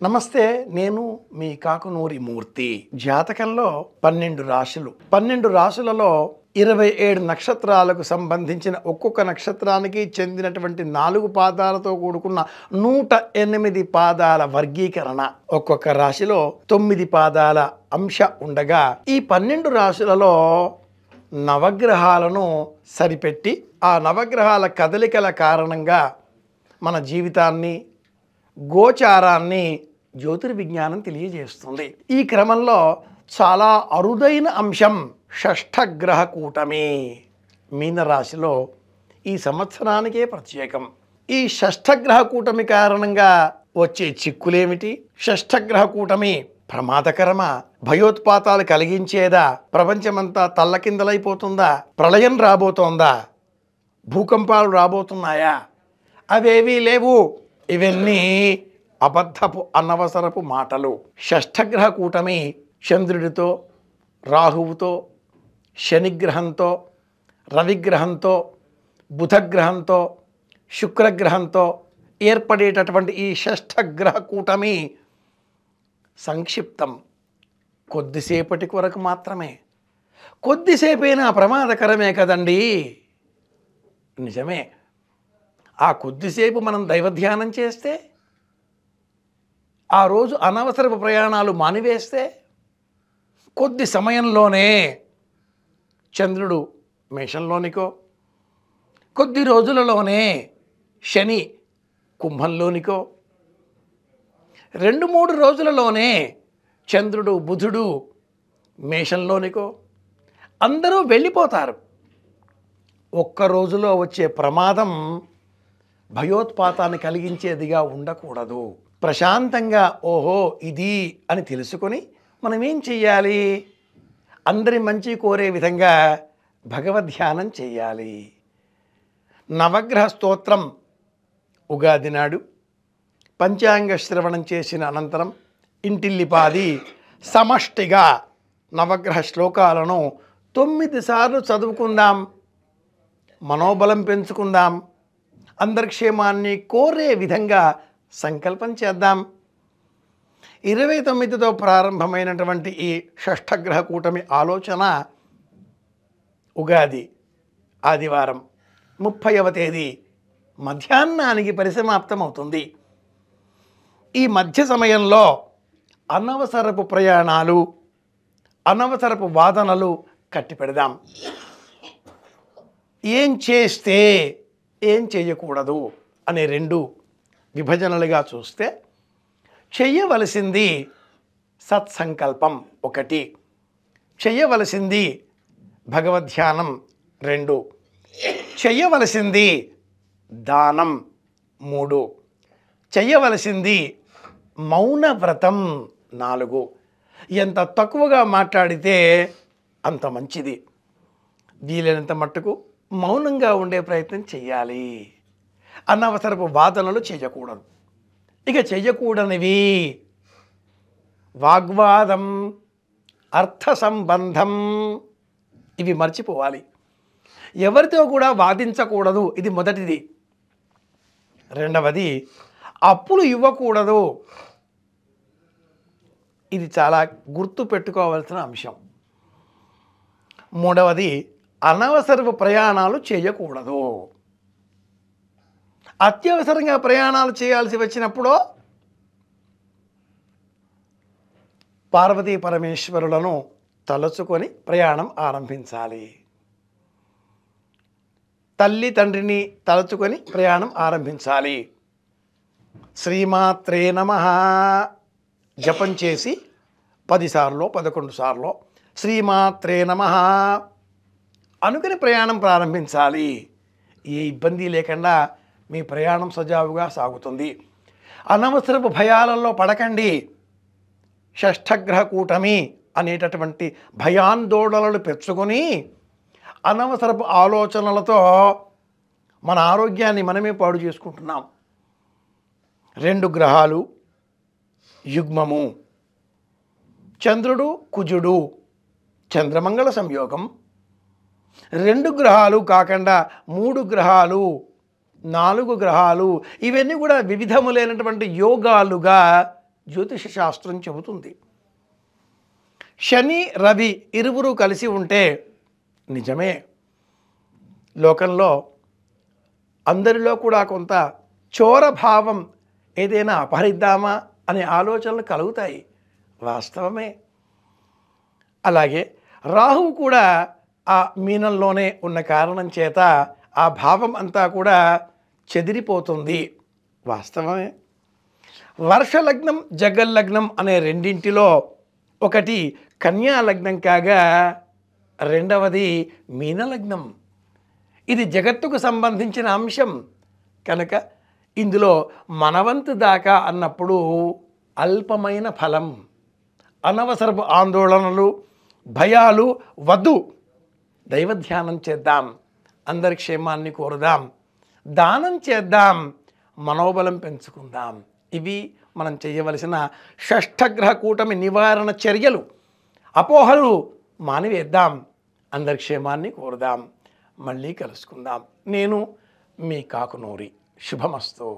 నమస్తే. నేను మీ కాకునూరి మూర్తి. జాతకంలో 12 రాశులు. 12 రాశులలో 27 నక్షత్రాలకు సంబంధించిన ఒక్కొక్క నక్షత్రానికి చెందినటువంటి 4 పాదాలతో కూడుకున్న 108 పాదాల వర్గీకరణ. ఒక్కొక్క రాశిలో 9 పాదాల అంశ ఉండగా ఈ 12 రాశులలో నవగ్రహాలను సరిపెట్టి ఆ నవగ్రహాల కదలికల కారణంగా మన జీవితాన్ని, గోచారాన్ని జ్యోతిర్విజ్ఞానం తెలియజేస్తుంది. ఈ క్రమంలో చాలా అరుదైన అంశం షష్ఠగ్రహ కూటమి మీనరాశిలో ఈ సంవత్సరానికే ప్రత్యేకం. ఈ షష్ఠగ్రహ కూటమి కారణంగా వచ్చే చిక్కులేమిటి? షష్ఠగ్రహ కూటమి ప్రమాదకరమా? భయోత్పాతాలు కలిగించేదా? ప్రపంచమంతా తల్లకిందలైపోతుందా? ప్రళయం రాబోతోందా? భూకంపాలు రాబోతున్నాయా? అవేవీ లేవు. ఇవన్నీ అబద్ధపు అనవసరపు మాటలు. షష్ఠగ్రహ కూటమి చంద్రుడితో, రాహువుతో, శనిగ్రహంతో, రవిగ్రహంతో, బుధగ్రహంతో, శుక్రగ్రహంతో ఏర్పడేటటువంటి ఈ షష్ఠగ్రహ కూటమి సంక్షిప్తం. కొద్దిసేపటి కొరకు మాత్రమే. కొద్దిసేపైనా ప్రమాదకరమే కదండి. నిజమే. ఆ కొద్దిసేపు మనం దైవధ్యానం చేస్తే, ఆ రోజు అనవసరపు ప్రయాణాలు మానివేస్తే, కొద్ది సమయంలోనే చంద్రుడు మేషంలోనికో, కొద్ది రోజులలోనే శని కుంభంలోనికో, 2-3 రోజులలోనే చంద్రుడు బుధుడు మేషంలోనికో అందరూ వెళ్ళిపోతారు. ఒక్క రోజులో వచ్చే ప్రమాదం భయోత్పాతాన్ని కలిగించేదిగా ఉండకూడదు. ప్రశాంతంగా ఓహో ఇది అని తెలుసుకొని మనం ఏం చెయ్యాలి? అందరి మంచి కోరే విధంగా భగవద్ధ్యానం చెయ్యాలి. నవగ్రహ స్తోత్రం ఉగాది నాడు పంచాంగ శ్రవణం చేసిన అనంతరం ఇంటిల్లిపాది సమష్టిగా నవగ్రహ శ్లోకాలను 9 సార్లు చదువుకుందాం. మనోబలం పెంచుకుందాం. అందరి క్షేమాన్ని కోరే విధంగా సంకల్పం చేద్దాం. 29తో ప్రారంభమైనటువంటి ఈ షష్ఠగ్రహ కూటమి ఆలోచన ఉగాది ఆదివారం 30వ తేదీ మధ్యాహ్నానికి పరిసమాప్తమవుతుంది. ఈ మధ్య సమయంలో అనవసరపు ప్రయాణాలు, అనవసరపు వాదనలు కట్టిపెడదాం. ఏం చేస్తే ఏం చేయకూడదు అనే 2 విభజనలుగా చూస్తే, చెయ్యవలసింది సత్సంకల్పం 1, చెయ్యవలసింది భగవద్ధ్యానం 2, చెయ్యవలసింది దానం 3, చెయ్యవలసింది మౌనవ్రతం 4. ఎంత తక్కువగా మాట్లాడితే అంత మంచిది. వీలైనంత మట్టుకు మౌనంగా ఉండే ప్రయత్నం చేయాలి. అనవసరపు వాదనలు చేయకూడదు. ఇక చెయ్యకూడనివి వాగ్వాదం, అర్థ సంబంధం, ఇవి మర్చిపోవాలి. ఎవరితో కూడా వాదించకూడదు. ఇది మొదటిది. రెండవది అప్పులు ఇవ్వకూడదు. ఇది చాలా గుర్తు పెట్టుకోవాల్సిన అంశం. మూడవది అనవసరపు ప్రయాణాలు చేయకూడదు. అత్యవసరంగా ప్రయాణాలు చేయాల్సి వచ్చినప్పుడు పార్వతీ పరమేశ్వరులను తలుచుకొని ప్రయాణం ఆరంభించాలి. తల్లి తండ్రిని తలుచుకొని ప్రయాణం ఆరంభించాలి. శ్రీమాత్రే నమః జపం చేసి 10 సార్లో 11 సార్లో శ్రీమాత్రే నమః అనుకుని ప్రయాణం ప్రారంభించాలి. ఏ ఇబ్బంది లేకుండా మీ ప్రయాణం సజావుగా సాగుతుంది. అనవసరపు భయాలలో పడకండి. షష్ఠగ్రహ కూటమి అనేటటువంటి భయాందోళనలు పెంచుకొని అనవసరపు ఆలోచనలతో మన ఆరోగ్యాన్ని మనమే పాడు చేసుకుంటున్నాం. 2 గ్రహాలు యుగ్మము, చంద్రుడు కుజుడు చంద్రమంగళ సంయోగం. 2 గ్రహాలు కాకుండా 3 గ్రహాలు, 4 గ్రహాలు, ఇవన్నీ కూడా వివిధములైనటువంటి యోగాలుగా జ్యోతిష శాస్త్రం చెబుతుంది. శని రవి ఇరువురు కలిసి ఉంటే నిజమే, లోకంలో అందరిలో కూడా కొంత చోరభావం, ఏదైనా అపహరిద్దామా అనే ఆలోచనలు కలుగుతాయి, వాస్తవమే. అలాగే రాహువు కూడా ఆ మీనంలోనే ఉన్న కారణం చేత ఆ భావం అంతా కూడా చెదిరిపోతుంది, వాస్తవమే. వర్షలగ్నం జగల్లగ్నం అనే రెండింటిలో ఒకటి కన్యా లగ్నం కాగా రెండవది మీనలగ్నం. ఇది జగత్తుకు సంబంధించిన అంశం కనుక ఇందులో మనవంతు దాకా అన్నప్పుడు అల్పమైన ఫలం. అనవసరపు ఆందోళనలు భయాలు వద్దు. దైవధ్యానం చేద్దాం, అందరి క్షేమాన్ని కోరుదాం, దానం చేద్దాం, మనోబలం పెంచుకుందాం. ఇవి మనం చేయవలసిన షష్ఠగ్రహ కూటమి నివారణ చర్యలు. అపోహలు మానివేద్దాం, అందరి క్షేమాన్ని కోరుదాం. మళ్ళీ కలుసుకుందాం. నేను మీ కాకునూరి. శుభమస్తు.